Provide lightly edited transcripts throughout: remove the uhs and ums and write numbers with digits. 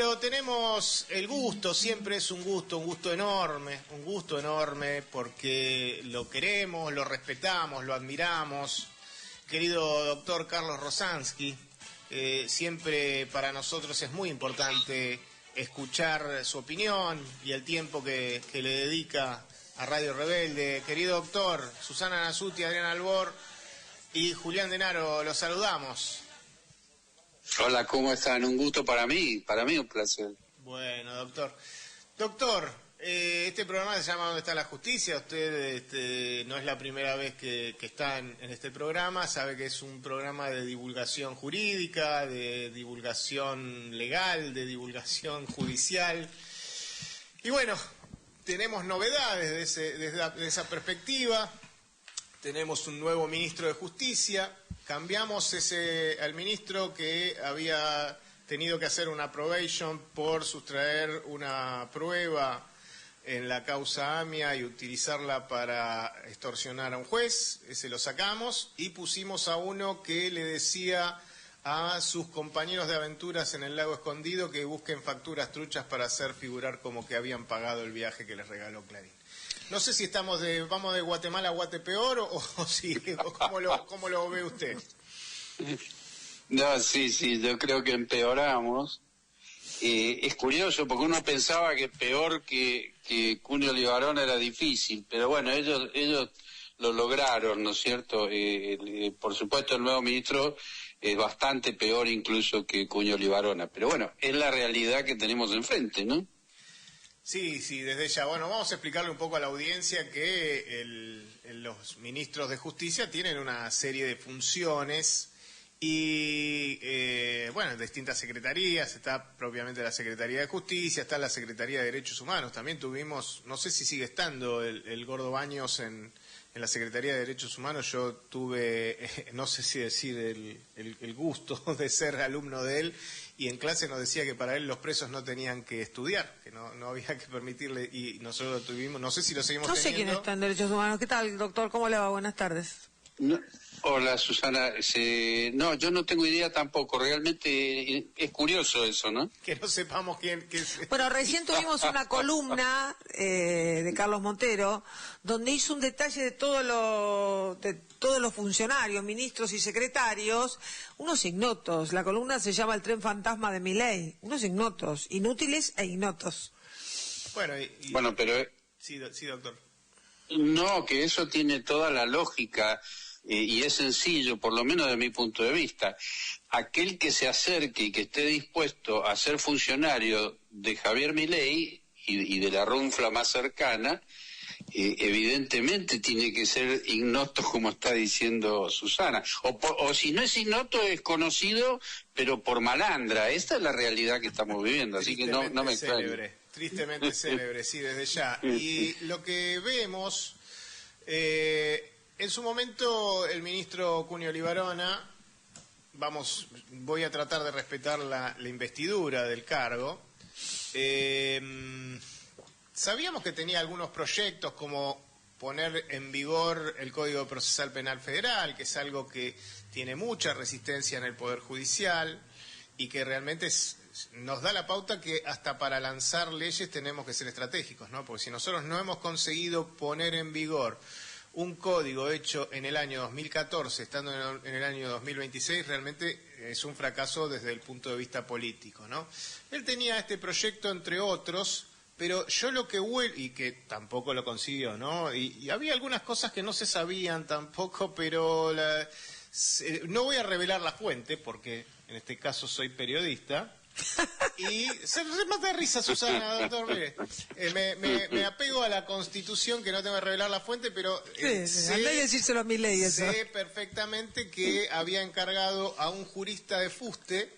Pero tenemos el gusto, siempre es un gusto enorme, porque lo queremos, lo respetamos, lo admiramos. Querido doctor Carlos Rosansky, siempre para nosotros es muy importante escuchar su opinión y el tiempo que le dedica a Radio Rebelde. Querido doctor, Susana Nasuti, Adrián Albor y Julián Denaro, los saludamos. Hola, ¿cómo están? Un gusto para mí un placer. Bueno, doctor. Doctor, este programa se llama ¿Dónde está la justicia? Usted no es la primera vez que está en este programa, sabe que es un programa de divulgación jurídica, de divulgación legal, de divulgación judicial. Y bueno, tenemos novedades desde esa perspectiva. Tenemos un nuevo ministro de Justicia. Cambiamos al ministro que había tenido que hacer una probation por sustraer una prueba en la causa AMIA y utilizarla para extorsionar a un juez. Ese lo sacamos y pusimos a uno que le decía a sus compañeros de aventuras en el lago Escondido que busquen facturas truchas para hacer figurar como que habían pagado el viaje que les regaló Clarín. No sé si vamos de Guatemala a Guatepeor o si, ¿cómo lo ve usted? No, sí, yo creo que empeoramos. Es curioso porque uno pensaba que peor que Cunio Libarona era difícil, pero bueno, ellos lo lograron, ¿no es cierto? Por supuesto el nuevo ministro es bastante peor incluso que Cunio Libarona, pero bueno, es la realidad que tenemos enfrente, ¿no? Sí, desde ya. Bueno, vamos a explicarle un poco a la audiencia que los ministros de Justicia tienen una serie de funciones y, bueno, distintas secretarías. Está propiamente la Secretaría de Justicia, está la Secretaría de Derechos Humanos. También tuvimos, no sé si sigue estando el Gordo Baños en la Secretaría de Derechos Humanos. Yo tuve, no sé si decir el gusto de ser alumno de él, y en clase nos decía que para él los presos no tenían que estudiar, que no había que permitirle, y nosotros lo tuvimos, no sé si lo seguimos teniendo. No sé quién está en Derechos Humanos. ¿Qué tal, doctor? ¿Cómo le va? Buenas tardes. No, hola, Susana. No, yo no tengo idea tampoco. Realmente es curioso eso, ¿no? Que no sepamos quién es. Bueno, recién tuvimos una columna de Carlos Montero, donde hizo un detalle de todos los funcionarios, ministros y secretarios, unos ignotos. La columna se llama El tren fantasma de Milei. Unos ignotos, inútiles e ignotos. Bueno, pero... Sí, doctor. No, que eso tiene toda la lógica y es sencillo, por lo menos de mi punto de vista. Aquel que se acerque y que esté dispuesto a ser funcionario de Javier Milei y de la runfla más cercana, evidentemente tiene que ser ignoto, como está diciendo Susana. O si no es ignoto, es conocido, pero por malandra. Esta es la realidad que estamos viviendo, así que no me extraña. Tristemente célebre, sí, desde ya. Y lo que vemos, en su momento el ministro Cunio Libarona, voy a tratar de respetar la investidura del cargo, sabíamos que tenía algunos proyectos como poner en vigor el Código Procesal Penal Federal, que es algo que tiene mucha resistencia en el Poder Judicial y que realmente nos da la pauta que hasta para lanzar leyes tenemos que ser estratégicos, ¿no? Porque si nosotros no hemos conseguido poner en vigor un código hecho en el año 2014, estando en el año 2026, realmente es un fracaso desde el punto de vista político, ¿no? Él tenía este proyecto, entre otros, pero yo lo que huele, y que tampoco lo consiguió, ¿no? Y había algunas cosas que no se sabían tampoco, pero no voy a revelar la fuente, porque en este caso soy periodista. Y se mata de risa, Susana, doctor. Mire, me apego a la Constitución, que no tengo que revelar la fuente, pero andá y decírselo a Milei eso. Sé perfectamente que había encargado a un jurista de fuste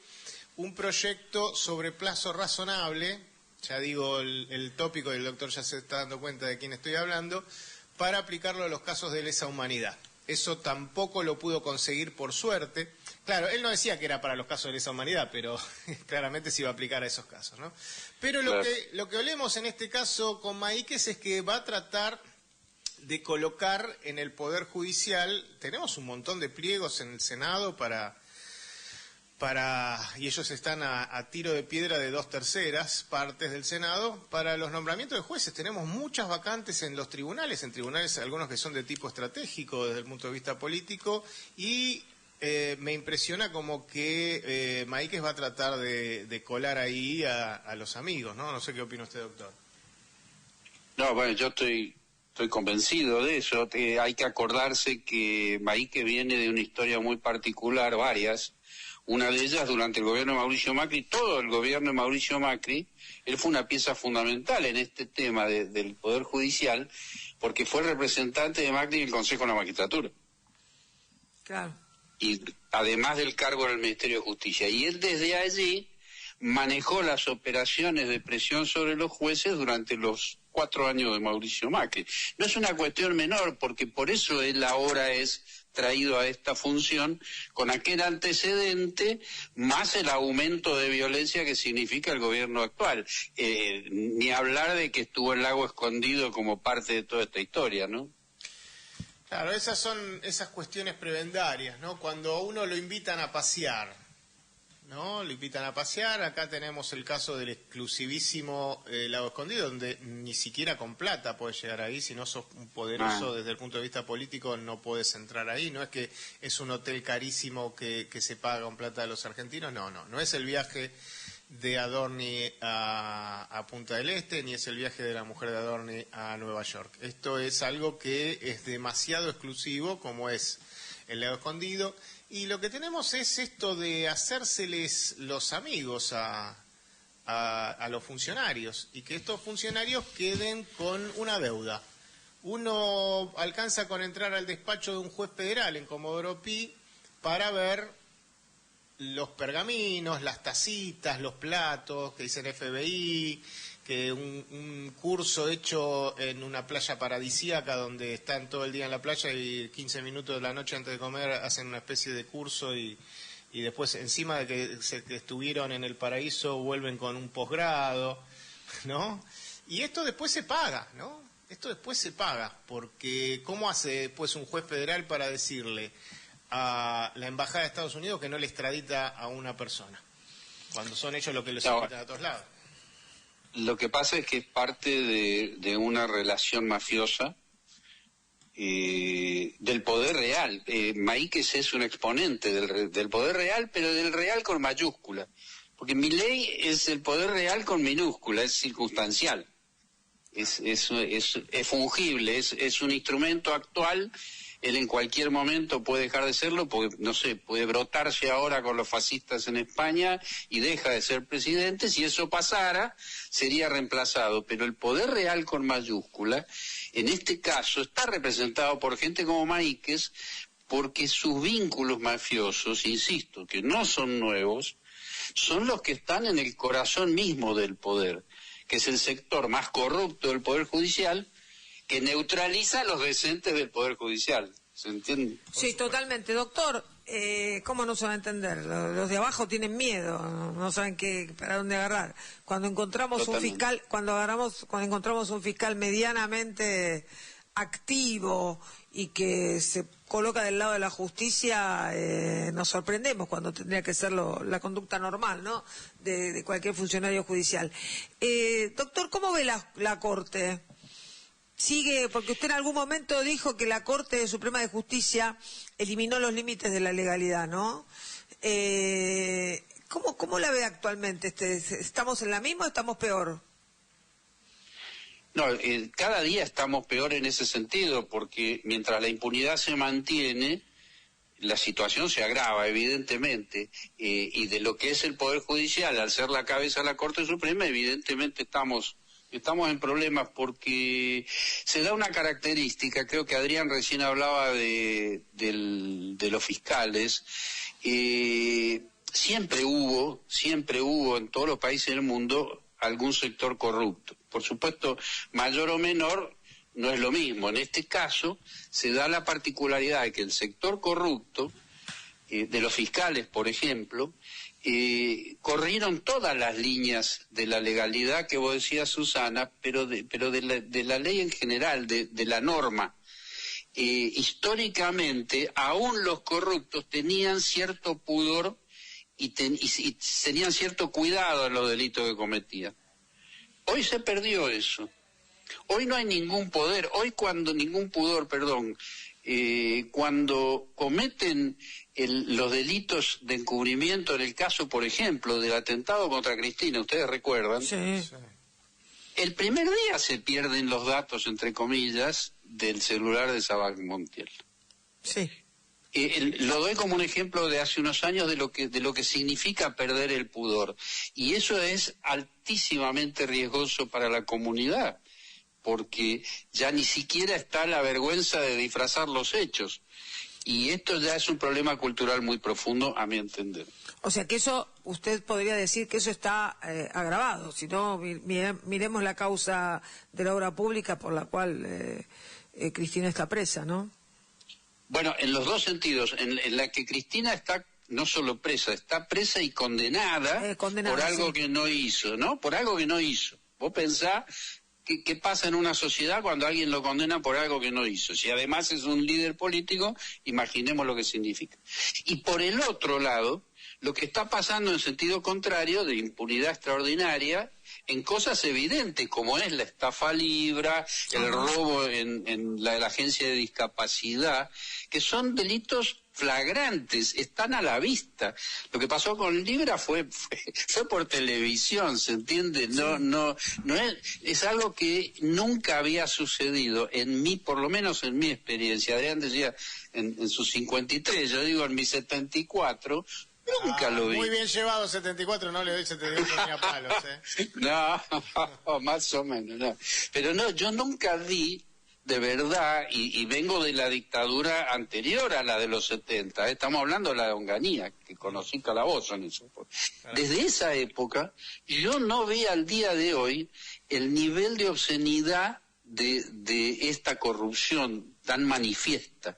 un proyecto sobre plazo razonable, ya digo el tópico, y el doctor ya se está dando cuenta de quién estoy hablando, para aplicarlo a los casos de lesa humanidad. Eso tampoco lo pudo conseguir, por suerte. Claro, él no decía que era para los casos de lesa humanidad, pero claramente se iba a aplicar a esos casos, ¿no? Pero claro, lo que olemos en este caso con Maíquez es que va a tratar de colocar en el Poder Judicial, tenemos un montón de pliegos en el Senado para y ellos están a tiro de piedra de 2/3 partes del Senado, para los nombramientos de jueces. Tenemos muchas vacantes en los tribunales, algunos que son de tipo estratégico desde el punto de vista político, y me impresiona como que Maíquez va a tratar de colar ahí a los amigos, ¿no? No sé qué opina usted, doctor. No, bueno, yo estoy convencido de eso. Hay que acordarse que Maíquez viene de una historia muy particular, varias. Una de ellas, durante el gobierno de Mauricio Macri, todo el gobierno de Mauricio Macri, él fue una pieza fundamental en este tema del Poder Judicial, porque fue representante de Macri en el Consejo de la Magistratura. Claro. Y además del cargo en el Ministerio de Justicia. Y él desde allí manejó las operaciones de presión sobre los jueces durante los 4 años de Mauricio Macri. No es una cuestión menor, porque por eso él ahora es traído a esta función con aquel antecedente, más el aumento de violencia que significa el gobierno actual. Ni hablar de que estuvo el Lago Escondido como parte de toda esta historia, ¿no? Claro, esas son esas cuestiones prebendarias, ¿no? Cuando a uno lo invitan a pasear, ¿no? Lo invitan a pasear. Acá tenemos el caso del exclusivísimo Lago Escondido, donde ni siquiera con plata puedes llegar ahí. Si no sos un poderoso desde el punto de vista político, no puedes entrar ahí. No es que es un hotel carísimo que se paga con plata de los argentinos. No es el viaje de Adorni a Punta del Este, ni es el viaje de la mujer de Adorni a Nueva York. Esto es algo que es demasiado exclusivo, como es el Lago Escondido. Y lo que tenemos es esto de hacérseles los amigos a los funcionarios, y que estos funcionarios queden con una deuda. Uno alcanza con entrar al despacho de un juez federal en Comodoro Pi para ver los pergaminos, las tacitas, los platos que dicen FBI, que un curso hecho en una playa paradisíaca donde están todo el día en la playa y 15 minutos de la noche antes de comer hacen una especie de curso y después, encima de que estuvieron en el paraíso, vuelven con un posgrado, ¿no? Y esto después se paga, ¿no? Esto después se paga, porque ¿cómo hace después un juez federal para decirle a la embajada de Estados Unidos que no le extradita a una persona, cuando son ellos los que los invitan a todos lados? Lo que pasa es que es parte de una relación mafiosa del poder real. Maíquez es un exponente del poder real, pero del real con mayúscula, porque Milei es el poder real con minúscula, es circunstancial, es fungible, es un instrumento actual. Él en cualquier momento puede dejar de serlo, porque, no sé, puede brotarse ahora con los fascistas en España y deja de ser presidente. Si eso pasara, sería reemplazado. Pero el poder real con mayúscula, en este caso, está representado por gente como Maíquez, porque sus vínculos mafiosos, insisto, que no son nuevos, son los que están en el corazón mismo del poder, que es el sector más corrupto del Poder Judicial, que neutraliza a los decentes del Poder Judicial. ¿Se entiende? Sí, totalmente. Doctor, ¿cómo no se va a entender? Los de abajo tienen miedo, no saben para dónde agarrar. Cuando encontramos encontramos un fiscal medianamente activo y que se coloca del lado de la justicia, nos sorprendemos cuando tendría que ser la conducta normal, ¿no?, de cualquier funcionario judicial. Doctor, ¿cómo ve la Corte? Sigue, porque usted en algún momento dijo que la Corte Suprema de Justicia eliminó los límites de la legalidad, ¿no? ¿Cómo la ve actualmente? ¿Estamos en la misma o estamos peor? No, cada día estamos peor en ese sentido, porque mientras la impunidad se mantiene, la situación se agrava, evidentemente, y de lo que es el Poder Judicial, al ser la cabeza de la Corte Suprema, evidentemente estamos en problemas, porque se da una característica. Creo que Adrián recién hablaba de los fiscales. Siempre hubo en todos los países del mundo algún sector corrupto. Por supuesto, mayor o menor, no es lo mismo. En este caso se da la particularidad de que el sector corrupto, de los fiscales, por ejemplo, corrieron todas las líneas de la legalidad que vos decías, Susana, pero de la ley en general, de la norma. Históricamente, aún los corruptos tenían cierto pudor y tenían cierto cuidado en los delitos que cometían. Hoy se perdió eso. Hoy no hay ningún poder. Hoy ningún pudor, perdón. Cuando cometen los delitos de encubrimiento, en el caso, por ejemplo, del atentado contra Cristina, ustedes recuerdan, Sí. el primer día se pierden los datos, entre comillas, del celular de Sabac Montiel. Sí. Lo doy como un ejemplo de hace unos años de lo que significa perder el pudor. Y eso es altísimamente riesgoso para la comunidad, porque ya ni siquiera está la vergüenza de disfrazar los hechos. Y esto ya es un problema cultural muy profundo, a mi entender. O sea que eso, usted podría decir que eso está agravado. Si no, miremos la causa de la obra pública por la cual Cristina está presa, ¿no? Bueno, en los dos sentidos. En la que Cristina está no solo presa, está presa y condenada por algo sí. que no hizo, ¿no? Por algo que no hizo. Vos pensás qué pasa en una sociedad cuando alguien lo condena por algo que no hizo. Si además es un líder político, imaginemos lo que significa. Y por el otro lado, lo que está pasando en sentido contrario, de impunidad extraordinaria, en cosas evidentes como es la estafa Libra, el robo en la agencia de discapacidad, que son delitos flagrantes, están a la vista. Lo que pasó con Libra fue por televisión, ¿se entiende? No es algo que nunca había sucedido por lo menos en mi experiencia. Adrián decía en sus 53, yo digo en mis 74. Nunca lo vi. Muy bien llevado 74, no le doy 78 ni a palos, No, más o menos, no. Pero no, yo nunca vi, de verdad, y vengo de la dictadura anterior a la de los 70, estamos hablando de la de Onganía, que conocí Calabozo en eso. Desde esa época, yo no vi al día de hoy el nivel de obscenidad de esta corrupción tan manifiesta.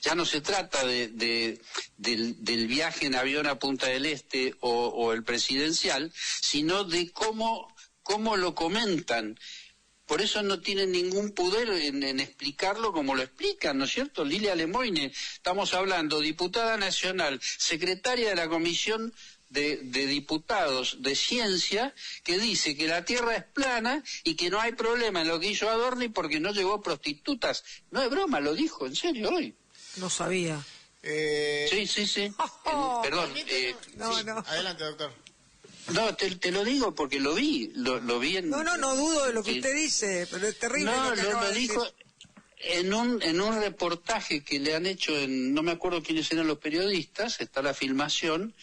Ya no se trata del viaje en avión a Punta del Este o el presidencial, sino de cómo lo comentan. Por eso no tienen ningún pudor en explicarlo como lo explican, ¿no es cierto? Lilia Lemoine, estamos hablando, diputada nacional, secretaria de la Comisión de Diputados de Ciencia, que dice que la Tierra es plana y que no hay problema en lo que hizo Adorni porque no llevó prostitutas. No es broma, lo dijo, en serio, hoy. No sabía. Sí. Perdón. No. Adelante, doctor. No, te lo digo porque lo vi en... No dudo de lo que usted dice, pero es terrible. No, lo dijo en un reportaje que le han hecho no me acuerdo quiénes eran los periodistas, está la filmación,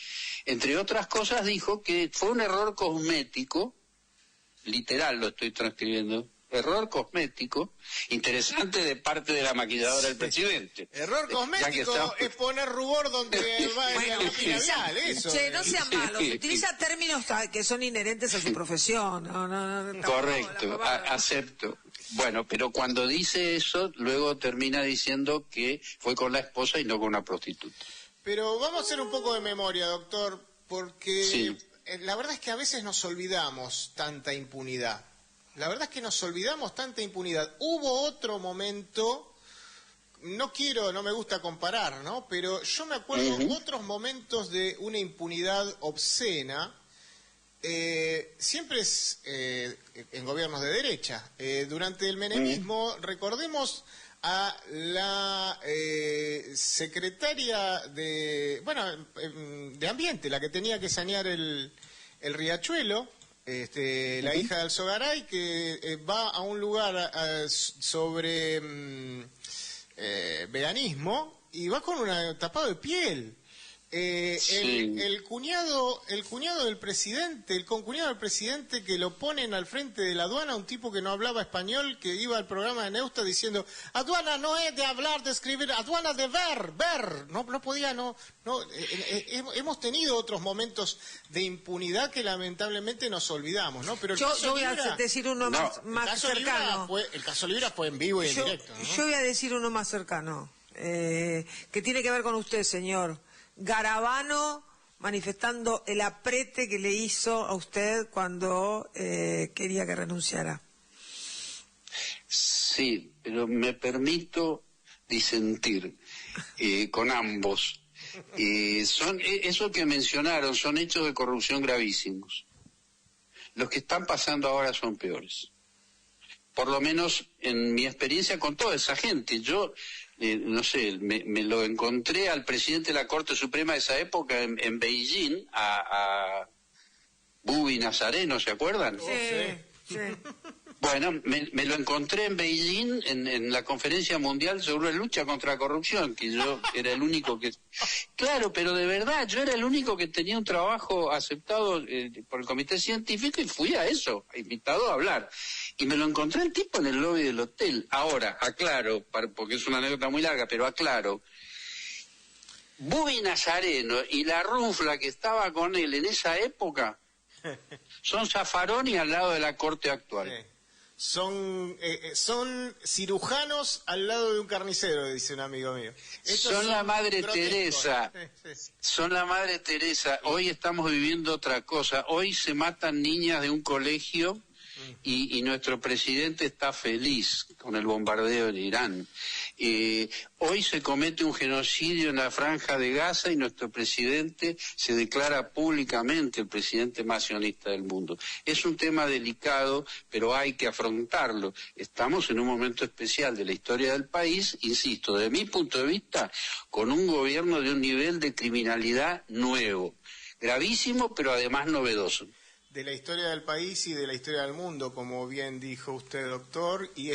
entre otras cosas dijo que fue un error cosmético, literal lo estoy transcribiendo, error cosmético, interesante de parte de la maquilladora del presidente. Error cosmético es poner rubor donde va la lápiz labial, eso. Che, no sean malos, utiliza términos que son inherentes a su profesión. No, correcto, acepto. Bueno, pero cuando dice eso, luego termina diciendo que fue con la esposa y no con una prostituta. Pero vamos a hacer un poco de memoria, doctor, porque sí. La verdad es que a veces nos olvidamos tanta impunidad. La verdad es que nos olvidamos tanta impunidad. Hubo otro momento, no me gusta comparar, ¿no? Pero yo me acuerdo otros momentos de una impunidad obscena, siempre es en gobiernos de derecha. Durante el menemismo, recordemos a la secretaria de Ambiente, la que tenía que sanear el riachuelo, la hija de Alzogaray, que va a un lugar sobre veganismo y va con un tapado de piel. El cuñado del presidente, el concuñado del presidente, que lo ponen al frente de la aduana, un tipo que no hablaba español, que iba al programa de Neusta diciendo: aduana no es de hablar, de escribir, aduana de ver, no podía, hemos tenido otros momentos de impunidad que lamentablemente nos olvidamos, ¿no? Pero yo voy a decir uno más cercano. El caso Libra fue en vivo y en directo, ¿no? Yo voy a decir uno más cercano, que tiene que ver con usted, señor. Garabano manifestando el aprete que le hizo a usted cuando quería que renunciara. Sí, pero me permito disentir con ambos. Eso que mencionaron son hechos de corrupción gravísimos. Los que están pasando ahora son peores. Por lo menos en mi experiencia con toda esa gente. Yo, no sé, me lo encontré al presidente de la Corte Suprema de esa época en Beijing, a Bubi Nazareno, ¿se acuerdan? Sí. Bueno, me lo encontré en Beijing en la Conferencia Mundial sobre la lucha contra la corrupción, que yo era el único que... Claro, pero de verdad, yo era el único que tenía un trabajo aceptado por el comité científico y fui a eso, invitado a hablar. Y me lo encontré el tipo en el lobby del hotel. Ahora, aclaro, porque es una anécdota muy larga, pero aclaro. Bubi Nazareno y la rufla que estaba con él en esa época son Zaffaroni al lado de la corte actual. Sí. Son cirujanos al lado de un carnicero, dice un amigo mío. Son la Madre Teresa. Sí. Son la Madre Teresa. Hoy estamos viviendo otra cosa. Hoy se matan niñas de un colegio y nuestro presidente está feliz con el bombardeo en Irán. Hoy se comete un genocidio en la Franja de Gaza y nuestro presidente se declara públicamente el presidente más sionista del mundo. Es un tema delicado, pero hay que afrontarlo. Estamos en un momento especial de la historia del país, insisto, desde mi punto de vista, con un gobierno de un nivel de criminalidad nuevo, gravísimo, pero además novedoso. De la historia del país y de la historia del mundo, como bien dijo usted, doctor, y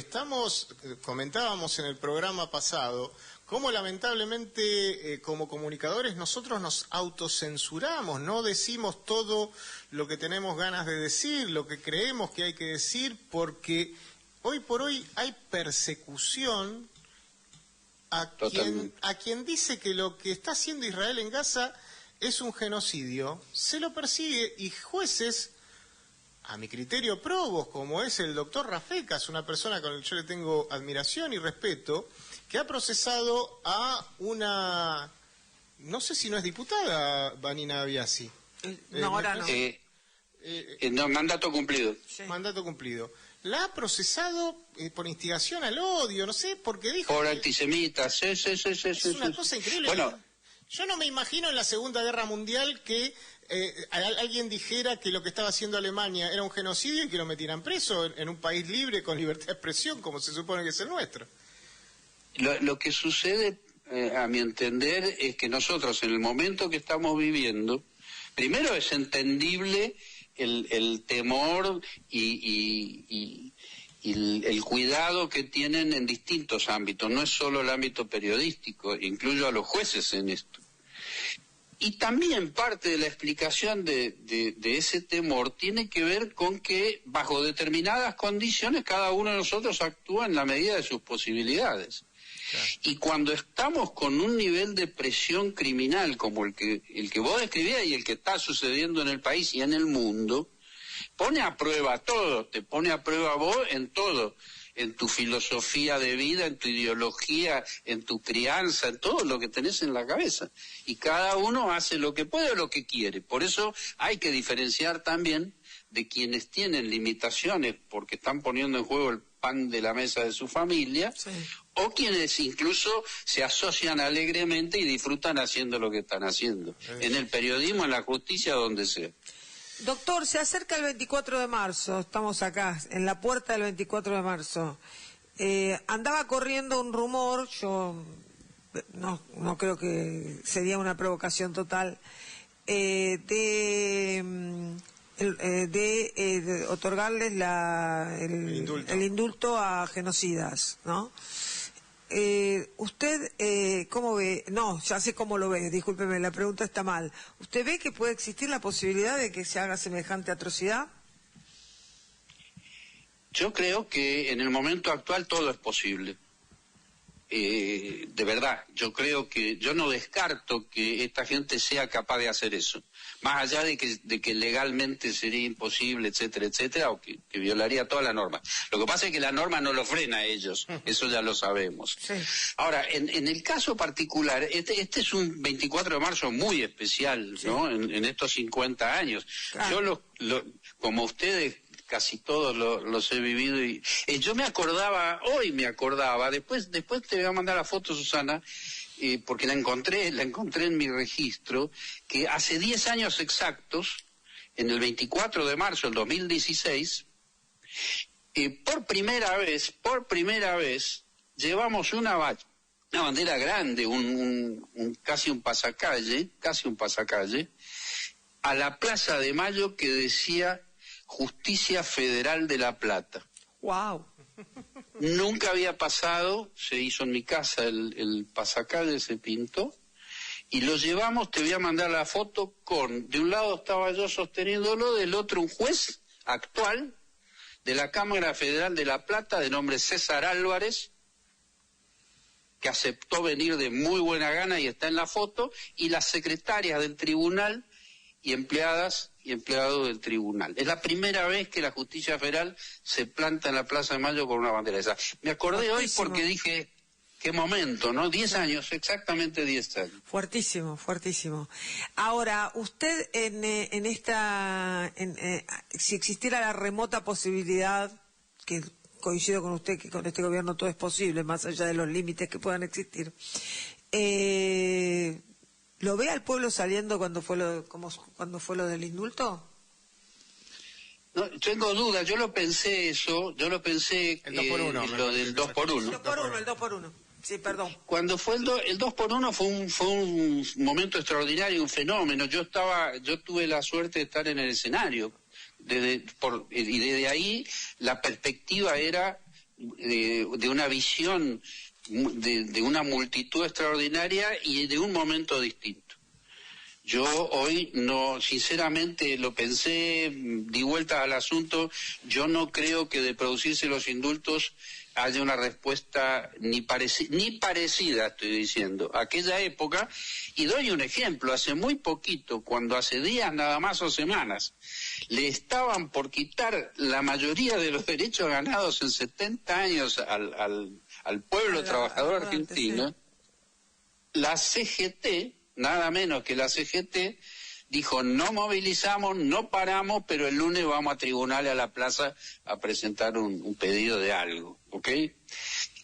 comentábamos en el programa pasado, cómo lamentablemente como comunicadores nosotros nos autocensuramos, no decimos todo lo que tenemos ganas de decir, lo que creemos que hay que decir, porque hoy por hoy hay persecución a quien dice que lo que está haciendo Israel en Gaza es un genocidio, se lo persigue, y jueces, a mi criterio probos, como es el doctor Rafecas, una persona con la que yo le tengo admiración y respeto, que ha procesado a una, no sé si no es diputada, Vanina Abiasi. No, ahora no. No, mandato cumplido. Sí. Mandato cumplido. La ha procesado por instigación al odio, no sé, porque dijo... Por antisemitas, sí. Es una cosa increíble. Bueno, yo no me imagino en la Segunda Guerra Mundial que alguien dijera que lo que estaba haciendo Alemania era un genocidio y que lo metieran preso en un país libre con libertad de expresión, como se supone que es el nuestro. Lo que sucede, a mi entender, es que nosotros en el momento que estamos viviendo, primero es entendible el temor y el cuidado que tienen en distintos ámbitos, no es solo el ámbito periodístico, incluyo a los jueces en esto. Y también parte de la explicación de ese temor tiene que ver con que bajo determinadas condiciones cada uno de nosotros actúa en la medida de sus posibilidades. Claro. Y cuando estamos con un nivel de presión criminal como el que vos describías y el que está sucediendo en el país y en el mundo, pone a prueba todo, te pone a prueba vos en todo, en tu filosofía de vida, en tu ideología, en tu crianza, en todo lo que tenés en la cabeza. Y cada uno hace lo que puede o lo que quiere. Por eso hay que diferenciar también de quienes tienen limitaciones porque están poniendo en juego el pan de la mesa de su familia, sí, o quienes incluso se asocian alegremente y disfrutan haciendo lo que están haciendo, en el periodismo, en la justicia, donde sea. Doctor, se acerca el 24 de marzo, estamos acá, en la puerta del 24 de marzo. Andaba corriendo un rumor, yo no creo que sería una provocación total, de otorgarles el indulto a genocidas, ¿no? ¿Usted cómo ve? No, ya sé cómo lo ve, discúlpeme, la pregunta está mal. ¿Usted ve que puede existir la posibilidad de que se haga semejante atrocidad? Yo creo que en el momento actual todo es posible. De verdad, yo no descarto que esta gente sea capaz de hacer eso. Más allá de que legalmente sería imposible, etcétera, etcétera, o que violaría toda la norma. Lo que pasa es que la norma no lo frena a ellos, eso ya lo sabemos. Sí. Ahora, en el caso particular, este es un 24 de marzo muy especial, sí, ¿no? En estos 50 años. Claro. Yo, como ustedes, casi todos los he vivido y yo hoy me acordaba, después te voy a mandar la foto, Susana, porque la encontré en mi registro, que hace 10 años exactos, en el 24 de marzo del 2016, por primera vez, llevamos una bandera grande, casi un pasacalle, a la Plaza de Mayo que decía Justicia Federal de La Plata. ¡Wow! Nunca había pasado, se hizo en mi casa el pasacalle, se pintó, y lo llevamos, te voy a mandar la foto de un lado estaba yo sosteniéndolo, del otro un juez actual de la Cámara Federal de La Plata, de nombre César Álvarez, que aceptó venir de muy buena gana y está en la foto, y las secretarias del tribunal y empleadas y empleados del tribunal. Es la primera vez que la Justicia Federal se planta en la Plaza de Mayo con una bandera esa. Me acordé hoy porque dije, qué momento, ¿no? 10 años, exactamente 10 años. Fuertísimo, fuertísimo. Ahora, usted si existiera la remota posibilidad, que coincido con usted que con este gobierno todo es posible, más allá de los límites que puedan existir, ¿lo ve al pueblo saliendo cuando fue lo del indulto? No, tengo dudas, yo lo pensé el 2x1, lo del 2x1. El 2x1. Sí, perdón. Cuando fue el 2x1 fue un momento extraordinario, un fenómeno. Yo tuve la suerte de estar en el escenario. Y desde ahí la perspectiva era de una visión de una multitud extraordinaria y de un momento distinto. Yo hoy sinceramente lo pensé, di vuelta al asunto, yo no creo que de producirse los indultos haya una respuesta ni parecida, estoy diciendo, a aquella época, y doy un ejemplo, hace muy poquito, cuando hace días nada más o semanas, le estaban por quitar la mayoría de los derechos ganados en 70 años al pueblo trabajador argentino, sí. La CGT, nada menos que la CGT, dijo, no movilizamos, no paramos, pero el lunes vamos a tribunal, a la plaza, a presentar un pedido de algo, ¿ok?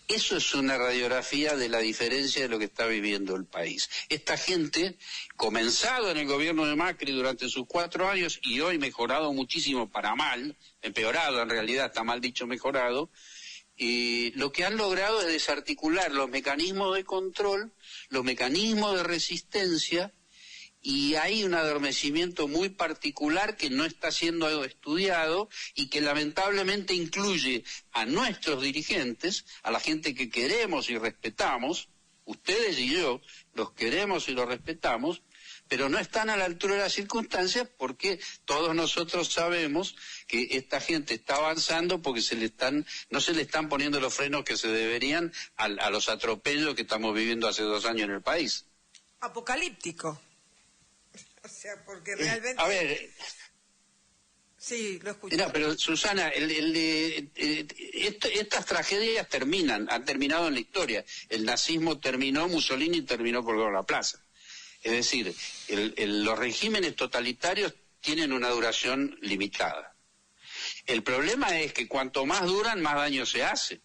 Eso es una radiografía de la diferencia de lo que está viviendo el país. Esta gente, comenzado en el gobierno de Macri durante sus 4 años, y hoy mejorado muchísimo para mal, empeorado en realidad, está mal dicho mejorado, lo que han logrado es desarticular los mecanismos de control, los mecanismos de resistencia, y hay un adormecimiento muy particular que no está siendo estudiado y que lamentablemente incluye a nuestros dirigentes, a la gente que queremos y respetamos, ustedes y yo los queremos y los respetamos, pero no están a la altura de las circunstancias porque todos nosotros sabemos que esta gente está avanzando porque no se le están poniendo los frenos que se deberían a los atropellos que estamos viviendo hace 2 años en el país. Apocalíptico. O sea, porque realmente... A ver... Sí, lo escucho. No, pero Susana, estas tragedias han terminado en la historia. El nazismo terminó, Mussolini terminó colgado en la plaza. Es decir, los regímenes totalitarios tienen una duración limitada. El problema es que cuanto más duran, más daño se hace.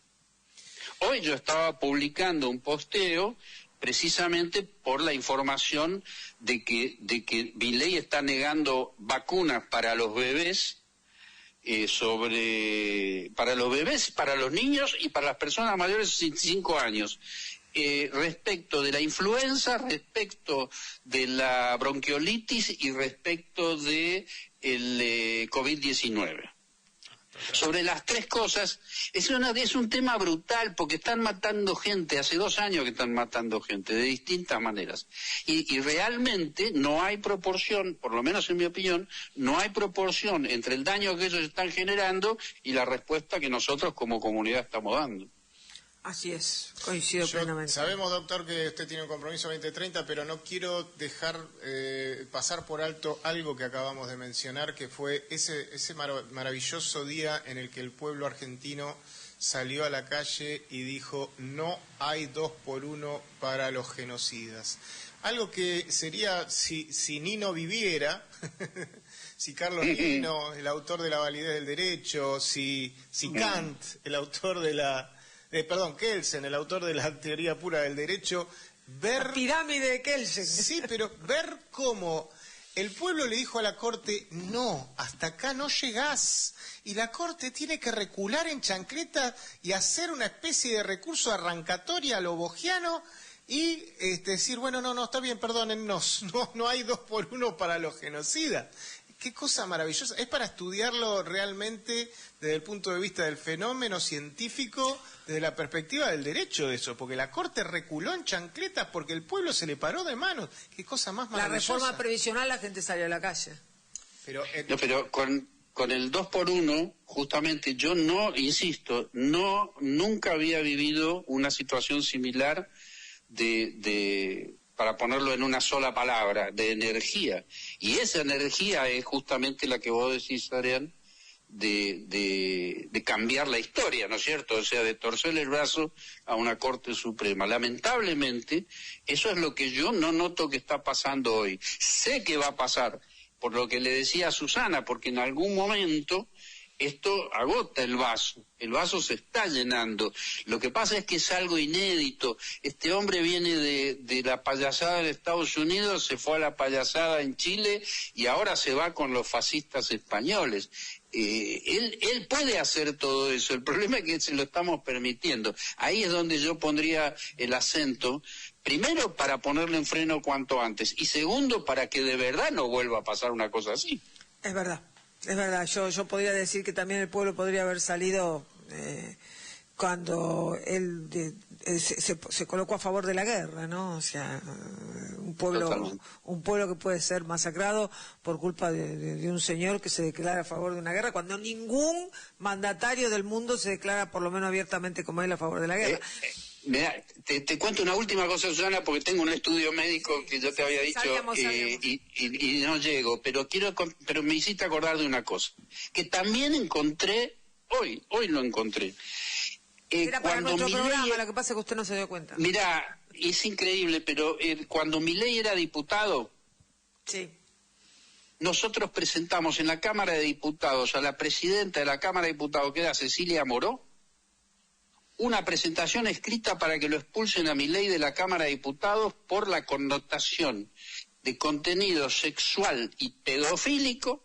Hoy yo estaba publicando un posteo precisamente por la información de que Milei está negando vacunas para los bebés, para los niños y para las personas mayores de 65 años. Respecto de la influenza, respecto de la bronquiolitis y respecto de el COVID-19. Sobre las 3 cosas, es un tema brutal porque están matando gente, hace 2 años que están matando gente de distintas maneras. Y realmente no hay proporción, por lo menos en mi opinión, no hay proporción entre el daño que ellos están generando y la respuesta que nosotros como comunidad estamos dando. Así es, coincido plenamente. Sabemos, doctor, que usted tiene un compromiso 2030, pero no quiero dejar pasar por alto algo que acabamos de mencionar, que fue ese maravilloso día en el que el pueblo argentino salió a la calle y dijo, no hay 2x1 para los genocidas. Algo que sería, si Nino viviera, si Carlos Nino, el autor de La validez del derecho, si Kant, el autor de Kelsen, el autor de la teoría pura del derecho, ver... La pirámide de Kelsen. Sí, pero ver cómo el pueblo le dijo a la Corte, no, hasta acá no llegás. Y la Corte tiene que recular en chancleta y hacer una especie de recurso arrancatoria a lo bogiano y decir, bueno, no, está bien, perdónennos, no hay 2 por 1 para los genocidas. Qué cosa maravillosa. Es para estudiarlo realmente desde el punto de vista del fenómeno científico, desde la perspectiva del derecho de eso, porque la Corte reculó en chancletas porque el pueblo se le paró de manos. Qué cosa más maravillosa. La reforma previsional, la gente salió a la calle. Pero con el 2 por 1, justamente yo insisto, nunca había vivido una situación similar para ponerlo en una sola palabra, de energía. Y esa energía es justamente la que vos decís, Adrián, de cambiar la historia, ¿no es cierto? O sea, de torcerle el brazo a una Corte Suprema. Lamentablemente, eso es lo que yo no noto que está pasando hoy. Sé que va a pasar, por lo que le decía a Susana, porque en algún momento esto agota el vaso se está llenando. Lo que pasa es que es algo inédito. Este hombre viene de la payasada en Estados Unidos, se fue a la payasada en Chile y ahora se va con los fascistas españoles. Él puede hacer todo eso, el problema es que se lo estamos permitiendo. Ahí es donde yo pondría el acento, primero para ponerle en freno cuanto antes, y segundo para que de verdad no vuelva a pasar una cosa así. Es verdad. Es verdad, yo podría decir que también el pueblo podría haber salido cuando él se colocó a favor de la guerra, ¿no? O sea, un pueblo que puede ser masacrado por culpa de un señor que se declara a favor de una guerra, cuando ningún mandatario del mundo se declara, por lo menos abiertamente como él, a favor de la guerra. Mira, te cuento una última cosa, Susana, porque tengo un estudio médico que yo te había dicho Salgamos. Y no llego, pero me hiciste acordar de una cosa, que también encontré, hoy lo encontré. Era para nuestro programa, lo que pasa es que usted no se dio cuenta. Mira, es increíble, pero cuando Milei era diputado, sí, nosotros presentamos en la Cámara de Diputados a la presidenta de la Cámara de Diputados, que era Cecilia Moró, una presentación escrita para que lo expulsen a Milei de la Cámara de Diputados por la connotación de contenido sexual y pedofílico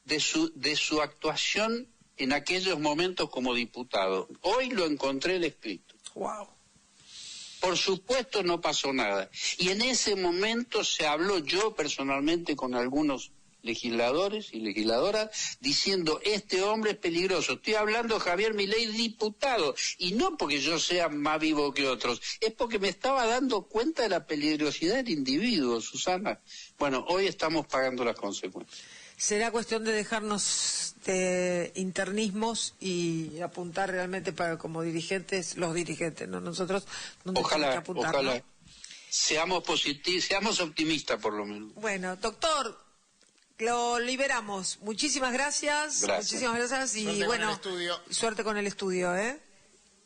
de su actuación en aquellos momentos como diputado. Hoy lo encontré el escrito. Wow. Por supuesto no pasó nada. Y en ese momento se habló, yo personalmente con algunos legisladores y legisladoras, diciendo, este hombre es peligroso. Estoy hablando de Javier Milei, diputado, y no porque yo sea más vivo que otros, es porque me estaba dando cuenta de la peligrosidad del individuo, Susana. Bueno, hoy estamos pagando las consecuencias. Será cuestión de dejarnos de internismos y apuntar realmente para como dirigentes, los dirigentes, ¿no? Nosotros donde tenemos que apuntar, ojalá. ¿no? Seamos positivos, seamos optimistas por lo menos. Bueno, doctor, lo liberamos. Muchísimas gracias. Muchísimas gracias y suerte bueno, con el estudio. Suerte con el estudio, ¿eh?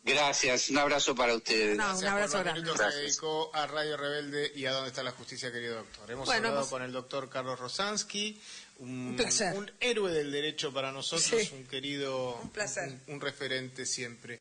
Gracias, un abrazo para ustedes. No, un abrazo grande. Se dedicó a Radio Rebelde y a Dónde está la justicia, querido doctor. Hemos hablado con el doctor Carlos Rosansky, un placer. Un héroe del derecho para nosotros, sí, un querido, un placer, un referente siempre.